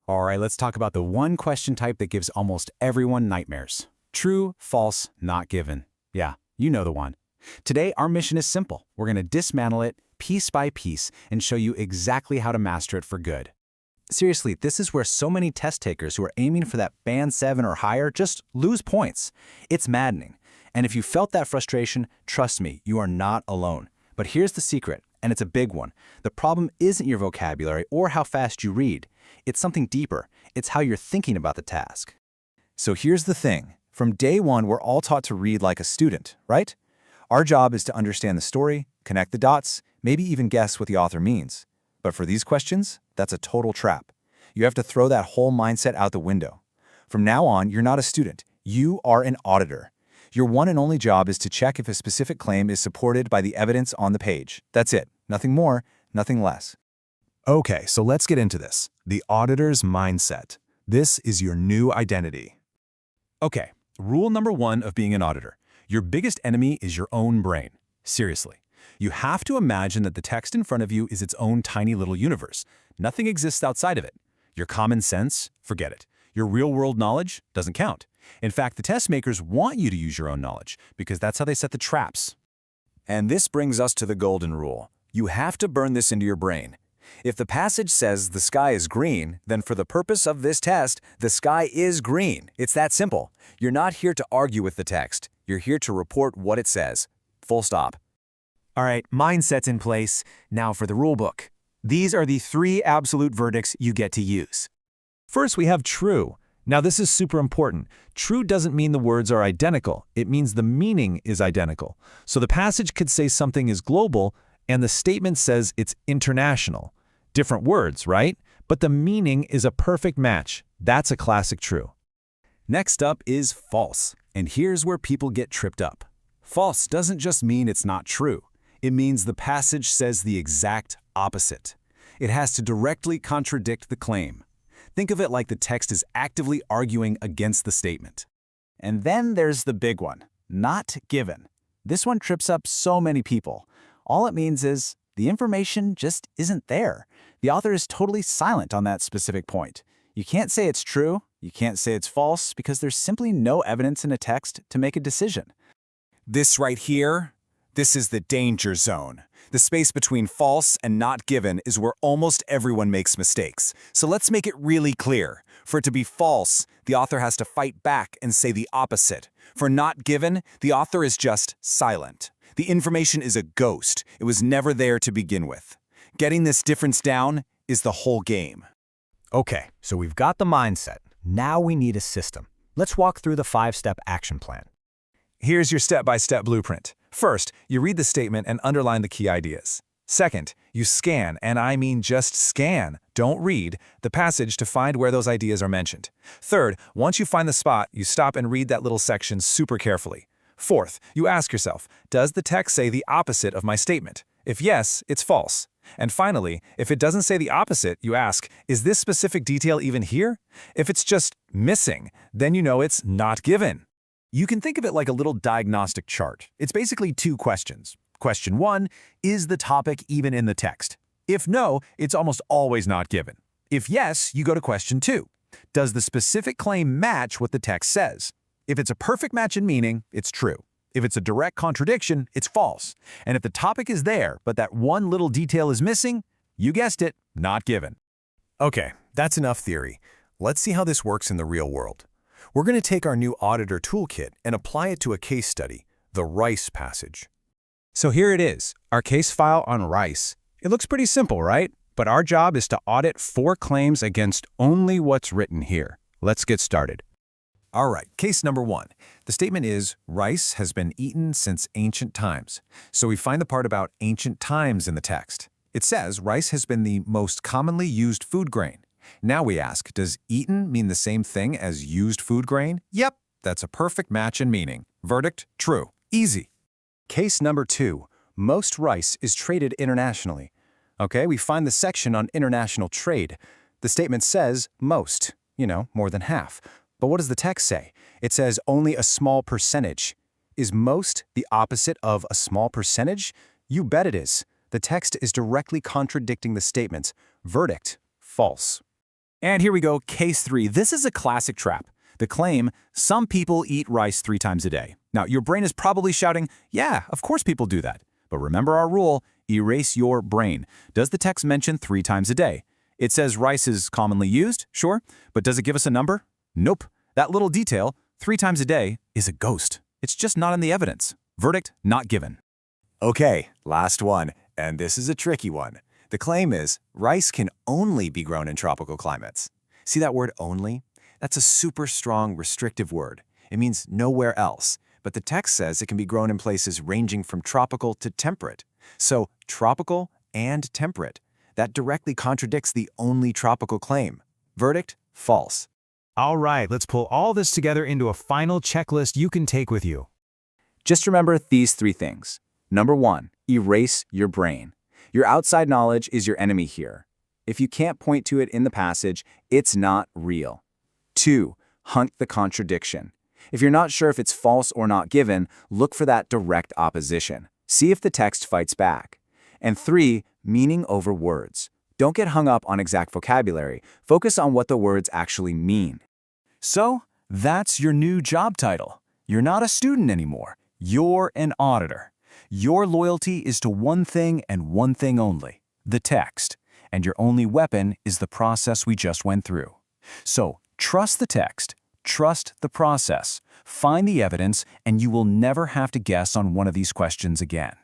All right, let's talk about the one question type that gives almost everyone nightmares. True, false, not given. Yeah, you know the one. Today, our mission is simple. We're going to dismantle it piece by piece and show you exactly how to master it for good. Seriously, this is where so many test takers who are aiming for that band 7 or higher just lose points. It's maddening. And if you felt that frustration, trust me, you are not alone. But here's the secret, and it's a big one. The problem isn't your vocabulary or how fast you read. It's something deeper. It's how you're thinking about the task. So here's the thing. From day one, we're all taught to read like a student, right? Our job is to understand the story, connect the dots, maybe even guess what the author means. But for these questions, that's a total trap. You have to throw that whole mindset out the window. From now on, you're not a student. You are an auditor. Your one and only job is to check if a specific claim is supported by the evidence on the page. That's it. Nothing more, nothing less. Okay, so let's get into this. The auditor's mindset. This is your new identity. Okay, rule number 1 of being an auditor. Your biggest enemy is your own brain. Seriously. You have to imagine that the text in front of you is its own tiny little universe. Nothing exists outside of it. Your common sense? Forget it. Your real-world knowledge? Doesn't count. In fact, the test makers want you to use your own knowledge because that's how they set the traps. And this brings us to the golden rule. You have to burn this into your brain. If the passage says the sky is green, then for the purpose of this test, the sky is green. It's that simple. You're not here to argue with the text. You're here to report what it says. Full stop. All right, mindset's in place. Now for the rulebook. These are the 3 absolute verdicts you get to use. First, we have true. Now, this is super important. True doesn't mean the words are identical. It means the meaning is identical. So the passage could say something is global, and the statement says it's international. Different words, right? But the meaning is a perfect match. That's a classic true. Next up is false, and here's where people get tripped up. False doesn't just mean it's not true. It means the passage says the exact opposite. It has to directly contradict the claim. Think of it like the text is actively arguing against the statement. And then there's the big one, not given. This one trips up so many people. All it means is the information just isn't there. The author is totally silent on that specific point. You can't say it's true, you can't say it's false, because there's simply no evidence in a text to make a decision. This right here, this is the danger zone. The space between false and not given is where almost everyone makes mistakes. So let's make it really clear. For it to be false, the author has to fight back and say the opposite. For not given, the author is just silent. The information is a ghost. It was never there to begin with. Getting this difference down is the whole game. Okay, so we've got the mindset. Now we need a system. Let's walk through the 5-step action plan. Here's your step-by-step blueprint. First, you read the statement and underline the key ideas. Second, you scan, and I mean just scan, don't read, the passage to find where those ideas are mentioned. Third, once you find the spot, you stop and read that little section super carefully. Fourth, you ask yourself, does the text say the opposite of my statement? If yes, it's false. And finally, if it doesn't say the opposite, you ask, is this specific detail even here? If it's just missing, then you know it's not given. You can think of it like a little diagnostic chart. It's basically 2 questions. Question 1, is the topic even in the text? If no, it's almost always not given. If yes, you go to question 2. Does the specific claim match what the text says? If it's a perfect match in meaning, it's true. If it's a direct contradiction, it's false. And if the topic is there, but that one little detail is missing, you guessed it, not given. Okay, that's enough theory. Let's see how this works in the real world. We're going to take our new auditor toolkit and apply it to a case study, the rice passage. So here it is, our case file on rice. It looks pretty simple, right? But our job is to audit 4 claims against only what's written here. Let's get started. All right, case number 1. The statement is, rice has been eaten since ancient times. So we find the part about ancient times in the text. It says rice has been the most commonly used food grain. Now we ask, does eaten mean the same thing as used food grain? Yep, that's a perfect match in meaning. Verdict, true. Easy. Case number 2. Most rice is traded internationally. Okay, we find the section on international trade. The statement says most, more than half. But what does the text say? It says only a small percentage. Is most the opposite of a small percentage? You bet it is. The text is directly contradicting the statements. Verdict, false. And here we go, case 3. This is a classic trap. The claim, some people eat rice 3 times a day. Now, your brain is probably shouting, yeah, of course people do that. But remember our rule, erase your brain. Does the text mention 3 times a day? It says rice is commonly used, sure, but does it give us a number? Nope. That little detail, 3 times a day, is a ghost. It's just not in the evidence. Verdict, not given. Okay, last one, and this is a tricky one. The claim is rice can only be grown in tropical climates. See that word only? That's a super strong, restrictive word. It means nowhere else. But the text says it can be grown in places ranging from tropical to temperate. So, tropical and temperate. That directly contradicts the only tropical claim. Verdict, false. All right, let's pull all this together into a final checklist you can take with you. Just remember these 3 things. Number 1, erase your brain. Your outside knowledge is your enemy here. If you can't point to it in the passage, it's not real. 2, hunt the contradiction. If you're not sure if it's false or not given, look for that direct opposition. See if the text fights back. And 3, meaning over words. Don't get hung up on exact vocabulary. Focus on what the words actually mean. So, that's your new job title. You're not a student anymore. You're an auditor. Your loyalty is to one thing and one thing only, the text. And your only weapon is the process we just went through. So, trust the text, trust the process, find the evidence, and you will never have to guess on one of these questions again.